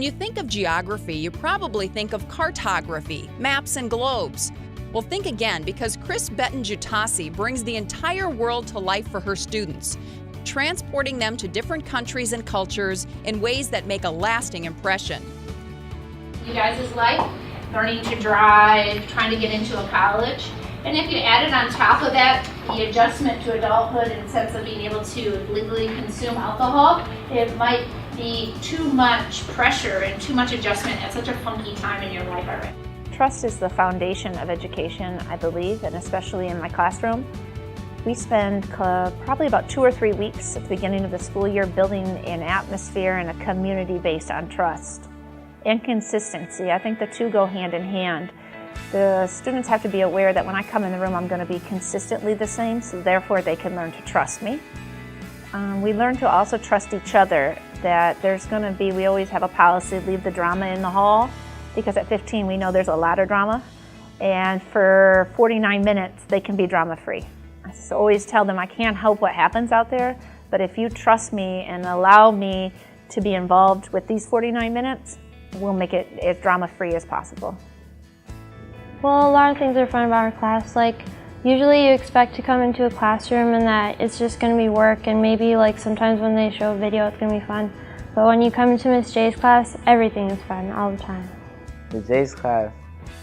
When you think of geography, you probably think of cartography, maps and globes. Well, think again, because Khris Betten-Jutasi brings the entire world to life for her students, transporting them to different countries and cultures in ways that make a lasting impression. You guys' life, learning to drive, trying to get into a college. And if you added on top of that the adjustment to adulthood in the sense of being able to legally consume alcohol, it might be too much pressure and too much adjustment at such a funky time in your life already. Trust is the foundation of education, I believe, and especially in my classroom. We spend probably about 2 or 3 weeks at the beginning of the school year building an atmosphere and a community based on trust and consistency. I think the two go hand in hand. The students have to be aware that when I come in the room, I'm going to be consistently the same, so therefore they can learn to trust me. We learn to also trust each other, that there's going to be, we always have a policy, leave the drama in the hall, because at 15 we know there's a lot of drama, and for 49 minutes they can be drama free. I always tell them I can't help what happens out there, but if you trust me and allow me to be involved with these 49 minutes, we'll make it as drama free as possible. Well, a lot of things are fun about our class. Like, usually you expect to come into a classroom and that it's just going to be work, and maybe like sometimes when they show a video it's going to be fun. But when you come into Miss J's class, everything is fun all the time. The J's class,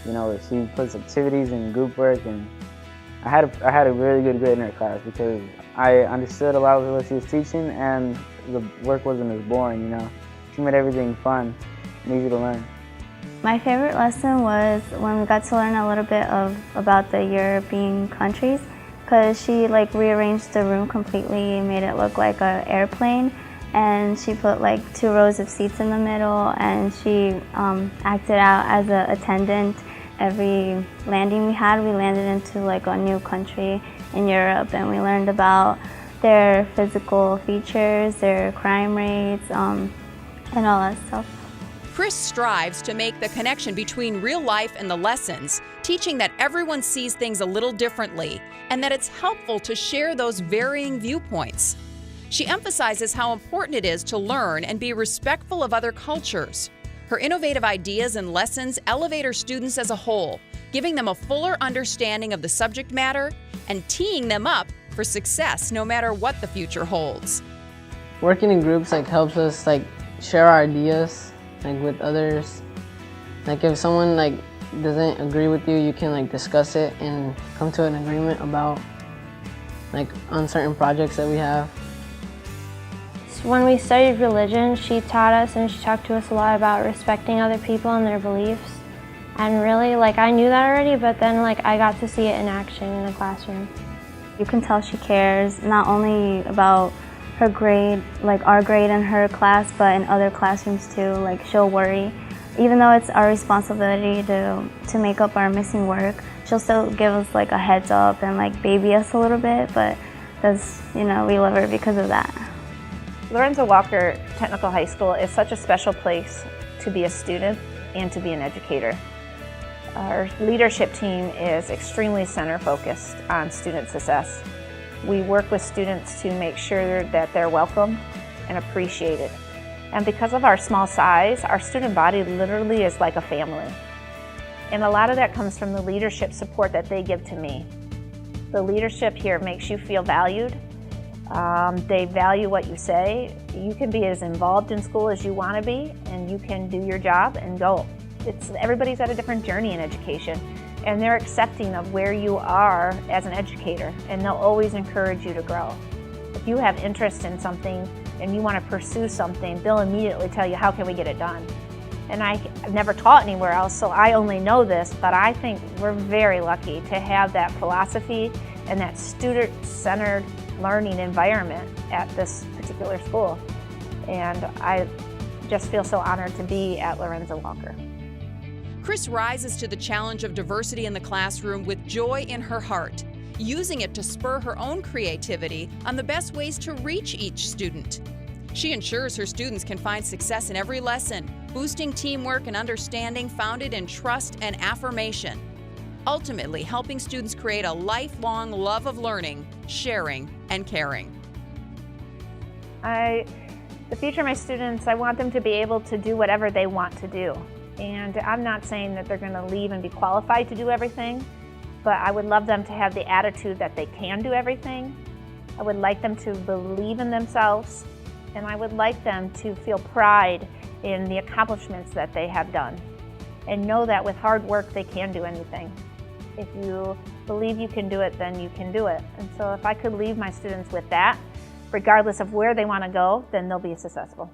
you know, she puts activities and group work, and I had a really good grade in her class because I understood a lot of what she was teaching, and the work wasn't as boring, you know. She made everything fun and easy to learn. My favorite lesson was when we got to learn a little bit about the European countries, because she like rearranged the room completely and made it look like an airplane, and she put like 2 rows of seats in the middle, and she acted out as an attendant. Every landing we had, we landed into like a new country in Europe, and we learned about their physical features, their crime rates, and all that stuff. Khris strives to make the connection between real life and the lessons, teaching that everyone sees things a little differently and that it's helpful to share those varying viewpoints. She emphasizes how important it is to learn and be respectful of other cultures. Her innovative ideas and lessons elevate her students as a whole, giving them a fuller understanding of the subject matter and teeing them up for success no matter what the future holds. Working in groups helps us share our ideas with others. If someone doesn't agree with you, you can discuss it and come to an agreement about on certain projects that we have. When we studied religion, she taught us and she talked to us a lot about respecting other people and their beliefs. And really, I knew that already, but then I got to see it in action in the classroom. You can tell she cares, not only about her grade, our grade in her class, but in other classrooms too. She'll worry. Even though it's our responsibility to make up our missing work, she'll still give us a heads up and baby us a little bit, but we love her because of that. Lorenzo Walker Technical High School is such a special place to be a student and to be an educator. Our leadership team is extremely center-focused on student success. We work with students to make sure that they're welcomed and appreciated. And because of our small size, our student body literally is like a family. And a lot of that comes from the leadership support that they give to me. The leadership here makes you feel valued. They value what you say. You can be as involved in school as you want to be, and you can do your job and go. Everybody's at a different journey in education, and they're accepting of where you are as an educator, and they'll always encourage you to grow. If you have interest in something and you want to pursue something, they'll immediately tell you, how can we get it done? And I've never taught anywhere else, so I only know this, but I think we're very lucky to have that philosophy and that student-centered learning environment at this particular school. And I just feel so honored to be at Lorenzo Walker. Khris rises to the challenge of diversity in the classroom with joy in her heart, using it to spur her own creativity on the best ways to reach each student. She ensures her students can find success in every lesson, boosting teamwork and understanding founded in trust and affirmation, ultimately helping students create a lifelong love of learning, sharing, and caring. I The future of my students, I want them to be able to do whatever they want to do. And I'm not saying that they're going to leave and be qualified to do everything, but I would love them to have the attitude that they can do everything. I would like them to believe in themselves, and I would like them to feel pride in the accomplishments that they have done, and know that with hard work they can do anything. If you believe you can do it, then you can do it. And so if I could leave my students with that, regardless of where they want to go, then they'll be successful.